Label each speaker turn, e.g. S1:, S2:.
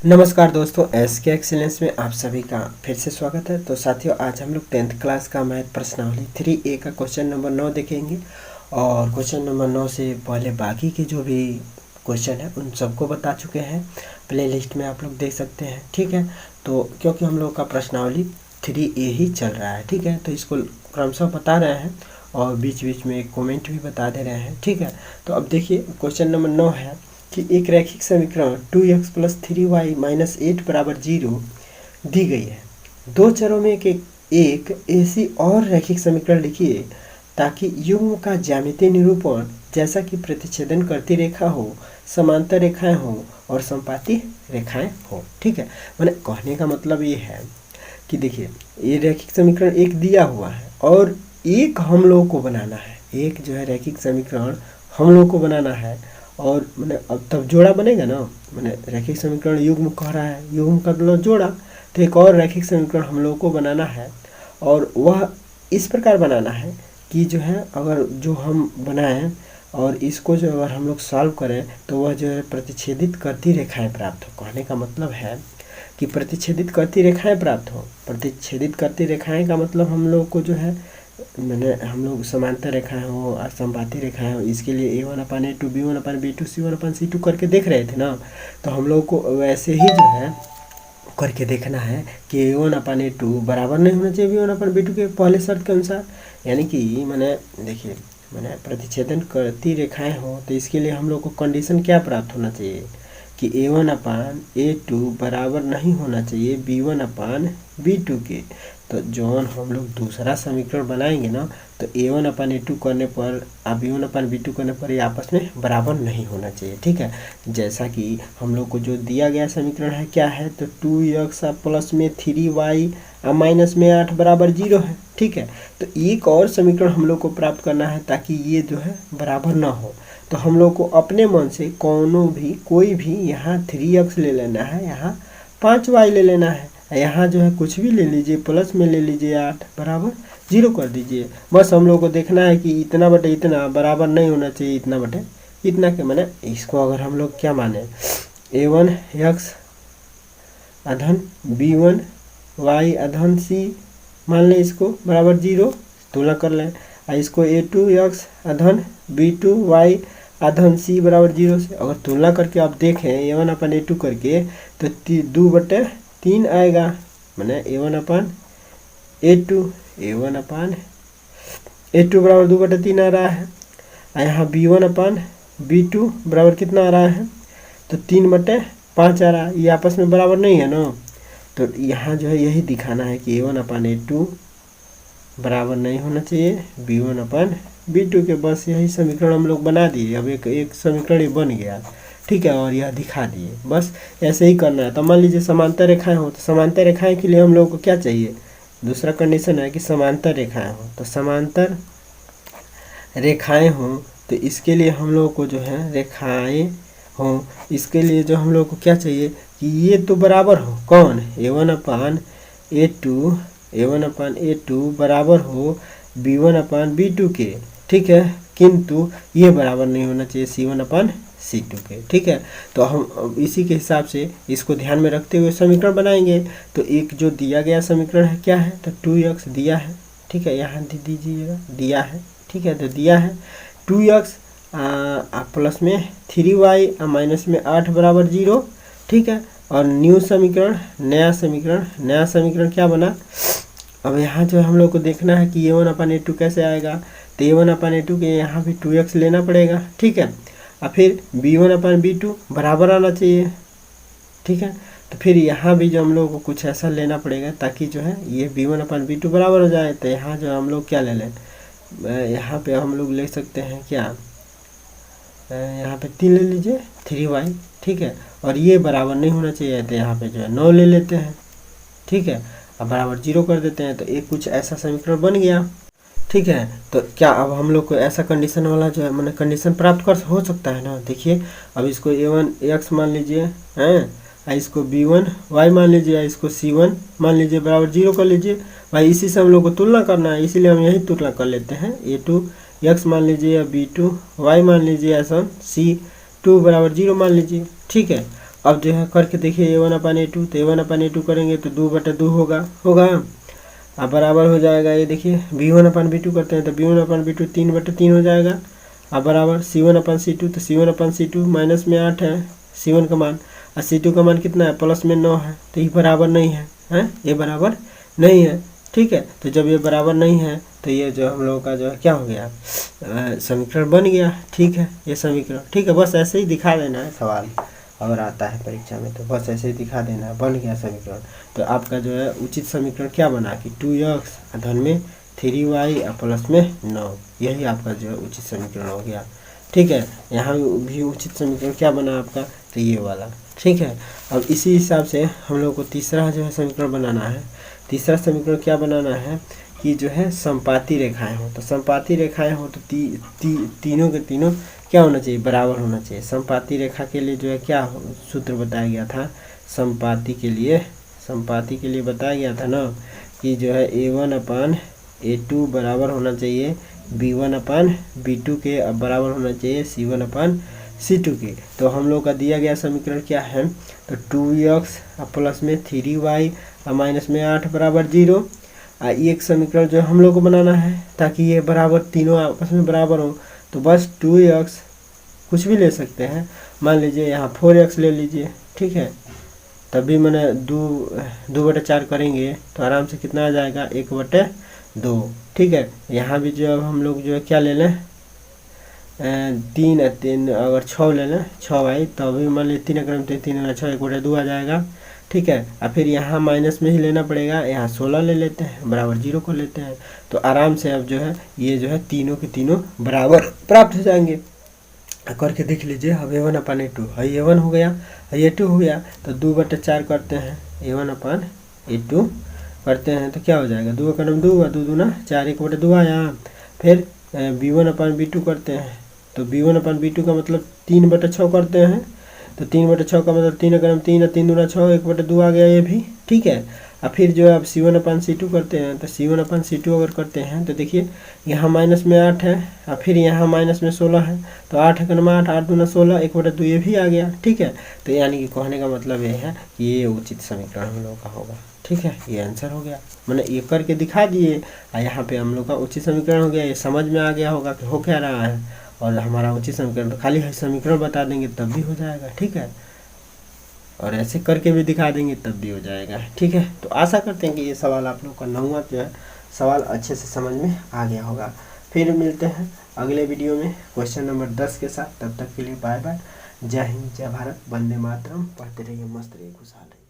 S1: नमस्कार दोस्तों, एस के एक्सीलेंस में आप सभी का फिर से स्वागत है। तो साथियों, आज हम लोग 10th क्लास का मैथ प्रश्नावली 3A का क्वेश्चन नंबर 9 देखेंगे। और क्वेश्चन नंबर 9 से पहले बाकी के जो भी क्वेश्चन है उन सबको बता चुके हैं, प्लेलिस्ट में आप लोग देख सकते हैं। ठीक है, तो क्योंकि हम लोग का प्रश्नावली 3A ही चल रहा है, ठीक है, तो इसको क्रमशः बता रहे हैं और बीच बीच में कमेंट भी बता दे रहे हैं। ठीक है, तो अब देखिए क्वेश्चन नंबर 9 है कि एक रैखिक समीकरण 2x + 3y - 8 = 0 दी गई है। दो चरों में एक ऐसी और रैखिक समीकरण लिखिए ताकि युग्म का ज्यामितीय निरूपण जैसा कि प्रतिच्छेदन करती रेखा हो, समांतर रेखाएं हो और संपाती रेखाएं हो। ठीक है, मैंने कहने का मतलब ये है कि देखिए ये रैखिक समीकरण एक दिया हुआ है और एक हम लोगों को बनाना है। एक जो है रैखिक समीकरण हम लोगों को बनाना है और मैंने अब तब जोड़ा बनेगा ना। मैंने रैखिक समीकरण युग्म कह रहा है, युग्म का मतलब जोड़ा, तो एक और रैखिक समीकरण हम लोगों को बनाना है और वह इस प्रकार बनाना है कि जो है अगर जो हम बनाएं और इसको जो अगर हम लोग सॉल्व करें तो वह जो है प्रतिच्छेदित करती रेखाएं प्राप्त हो। कहने का मतलब है कि प्रतिच्छेदित करती रेखाएं प्राप्त हो। प्रतिच्छेदित करती रेखाएं का मतलब हम लोग को जो है मैंने हम लोग समांतर रेखाएं हो और संपाती रेखाएं हो, इसके लिए a1/a2 b1/b2 c1/c2 करके देख रहे थे ना। तो हम लोग को वैसे ही जो है करके देखना है कि a1/a2 बराबर नहीं होना चाहिए b1/b2 के पहले शर्त के अनुसार। यानी कि मैंने देखिए मैंने प्रतिच्छेदन करती रेखाएं हो तो इसके लिए हम लोग को कंडीशन क्या प्राप्त होना चाहिए कि a1/a2 बराबर नहीं होना चाहिए b1/b2 के। तो जौन हम लोग दूसरा समीकरण बनाएंगे ना तो a1/a2 करने पर और b1/b2 करने पर ये आपस में बराबर नहीं होना चाहिए। ठीक है, जैसा कि हम लोग को जो दिया गया समीकरण है क्या है, तो 2x + 3y - 8 = 0 है। ठीक है, तो एक और समीकरण हम लोग को प्राप्त करना है ताकि ये जो है बराबर ना हो। तो हम लोग को अपने मन से कोई भी यहाँ 3x ले लेना है, यहाँ 5y ले लेना है, यहाँ जो है कुछ भी ले लीजिए, प्लस में ले लीजिए 8 = 0 कर दीजिए। बस हम लोग को देखना है कि इतना बटे इतना बराबर नहीं होना चाहिए इतना बटे इतना के। मैंने इसको अगर हम लोग क्या माने a1x अधन b1y c मान लें, इसको बराबर 0 तुलना कर लें। और इसको a2x अधन b2y c बराबर 0 से अगर तुलना करके आप देखें a1/a2 करके तो 2/3 आएगा। मैंने a1/a2 बराबर 2/3 आ रहा है। और यहाँ b1/b2 बराबर कितना आ रहा है, तो 3/5 आ रहा है। ये आपस में बराबर नहीं है ना, तो यहाँ जो है यही दिखाना है कि a1/a2 बराबर नहीं होना चाहिए b1/b2 के। बस यही समीकरण हम लोग बना दिए। अब एक समीकरण ये बन गया, ठीक है, और यह दिखा दिए। बस ऐसे ही करना है। तो मान लीजिए समांतर रेखाएं हो, तो समांतर रेखाएं के लिए हम लोग को क्या चाहिए, दूसरा कंडीशन है कि समांतर रेखाएं हो। तो समांतर रेखाएं हो तो इसके लिए हम लोग को जो है रेखाएं हो, इसके लिए जो हम लोग को क्या चाहिए कि ये तो बराबर हो, कौन, a1/a2 बराबर हो b1/b2 के। ठीक है, किंतु ये बराबर नहीं होना चाहिए c1/c2 के। ठीक है, तो हम इसी के हिसाब से इसको ध्यान में रखते हुए समीकरण बनाएंगे। तो एक जो दिया गया समीकरण है क्या है, तो 2x दिया है। ठीक है, यहाँ दे दीजिएगा, दिया है। ठीक है, तो दिया है 2x प्लस में 3y माइनस में 8 बराबर 0। ठीक है, और नया समीकरण क्या बना। अब यहाँ जो हम लोग को देखना है कि a1/a2 कैसे आएगा, तो a1/a2 के यहाँ भी 2x लेना पड़ेगा। ठीक है, और फिर b1/b2 बराबर आना चाहिए। ठीक है, तो फिर यहाँ भी जो हम लोग को कुछ ऐसा लेना पड़ेगा ताकि जो है ये b1/b2 बराबर हो जाए। तो यहाँ जो हम लोग क्या ले लें, यहाँ पे हम लोग ले सकते हैं क्या, यहाँ पे 3 ले लीजिए 3y। ठीक है, और ये बराबर नहीं होना चाहिए तो यहाँ पे जो है 9 ले लेते हैं। ठीक है, अब बराबर 0 कर देते हैं, तो एक कुछ ऐसा समीकरण बन गया। ठीक है, तो क्या अब हम लोग को ऐसा कंडीशन वाला जो है मैंने कंडीशन प्राप्त कर हो सकता है ना। देखिए अब इसको a1x मान लीजिए हैं, इसको b1y मान लीजिए, इसको c1 मान लीजिए, बराबर 0 कर लीजिए। भाई इसी से हम लोग को तुलना करना है, इसीलिए हम यही तुलना कर लेते हैं। a2x मान लीजिए या b2y मान लीजिए, ऐसा c2 बराबर 0 मान लीजिए। ठीक है, अब जो है करके देखिए a1/a2, तो a1/a2 करेंगे तो 2/2 होगा। अब बराबर हो जाएगा, ये देखिए b1/b2 करते हैं तो b1/b2 3/3 हो जाएगा। अब बराबर c1/c2, तो c1/c2 माइनस में 8 है c1 का मान, और c2 का मान कितना है, प्लस में 9 है, तो ये बराबर नहीं है, ये बराबर नहीं है। ठीक है, तो जब ये बराबर नहीं है तो ये जो हम लोगों का जो है क्या हो गया, समीकरण बन गया। ठीक है, ये समीकरण, ठीक है, बस ऐसे ही दिखा देना है, सवाल अगर आता है परीक्षा में तो बस ऐसे ही दिखा देना है, बन गया समीकरण। तो आपका जो है उचित समीकरण क्या बना कि 2x धन में 3y और प्लस में 9, यही आपका जो है उचित समीकरण हो गया। ठीक है, यहाँ भी उचित समीकरण क्या बना आपका, तो ये वाला। ठीक है, अब इसी हिसाब से हम लोग को तीसरा जो है समीकरण बनाना है। तीसरा समीकरण क्या बनाना है कि जो है समपाती रेखाएं हो, तो समपाती रेखाएं हो तो तीनों के तीनों क्या होना चाहिए, बराबर होना चाहिए। समपाती रेखा के लिए जो है क्या सूत्र बताया गया था, समपाती के लिए बताया गया था ना कि जो है a1/a2 बराबर होना चाहिए b1/b2 के, अब बराबर होना चाहिए c1/c2 के। तो हम लोग का दिया गया समीकरण क्या है, तो 2x प्लस में 3y और माइनस में 8 बराबर 0। एक समीकरण जो हम लोग को बनाना है ताकि ये बराबर तीनों आपस में बराबर हो, तो बस 2x कुछ भी ले सकते हैं, मान लीजिए यहाँ 4x ले लीजिए। ठीक है, तभी मैंने 2/4 करेंगे तो आराम से कितना आ जाएगा, 1/2। ठीक है, यहाँ भी जो अब हम लोग जो है क्या ले लें, 3 अगर 6 ले लें 6y, तो अभी मान लीजिए 3 अगर 3 6 1/2 आ जाएगा। ठीक है, और फिर यहाँ माइनस में ही लेना पड़ेगा, यहाँ 16 ले लेते हैं, बराबर 0 को लेते हैं, तो आराम से अब जो है ये जो है तीनों के तीनों बराबर प्राप्त हो जाएंगे। करके देख लीजिए, अब a1/a2 है, a1 हो गया, a2 हो गया, तो 2/4 करते हैं, a1/a2 करते हैं तो क्या हो जाएगा, 2 का 2 और 2 दूना 4, 1/2 आया। फिर b1/b2 करते हैं, तो b1/b2 का मतलब 3/6 करते हैं, तो 3/6 का मतलब 3 अगर 3 और 3 दूना 6, 1/2 आ गया ये भी। ठीक है, और फिर जो है अब c1/c2 करते हैं, तो c1/c2 अगर करते हैं तो देखिए यहाँ माइनस में 8 है और फिर यहाँ माइनस में 16 है, तो 8 का 8, 8 दूना 16, 1/2 ये भी आ गया। ठीक है, तो यानी कि कहने का मतलब ये है कि ये उचित समीकरण हम लोग का होगा। ठीक है, ये आंसर हो गया, मैंने ये करके दिखा दिए और यहाँ पे हम लोग का उचित समीकरण हो गया। ये समझ में आ गया होगा कि हो क्या रहा है, और हमारा उचित समीकरण तो खाली समीकरण बता देंगे तब भी हो जाएगा। ठीक है, और ऐसे करके भी दिखा देंगे तब भी हो जाएगा। ठीक है, तो आशा करते हैं कि ये सवाल आप लोग का 9वां जो है सवाल अच्छे से समझ में आ गया होगा। फिर मिलते हैं अगले वीडियो में क्वेश्चन नंबर 10 के साथ, तब तक के लिए बाय बाय। जय हिंद, जय भारत, वंदे मातरम। पढ़ते रहिए, मस्त रहिए, खुशहाल रहिए।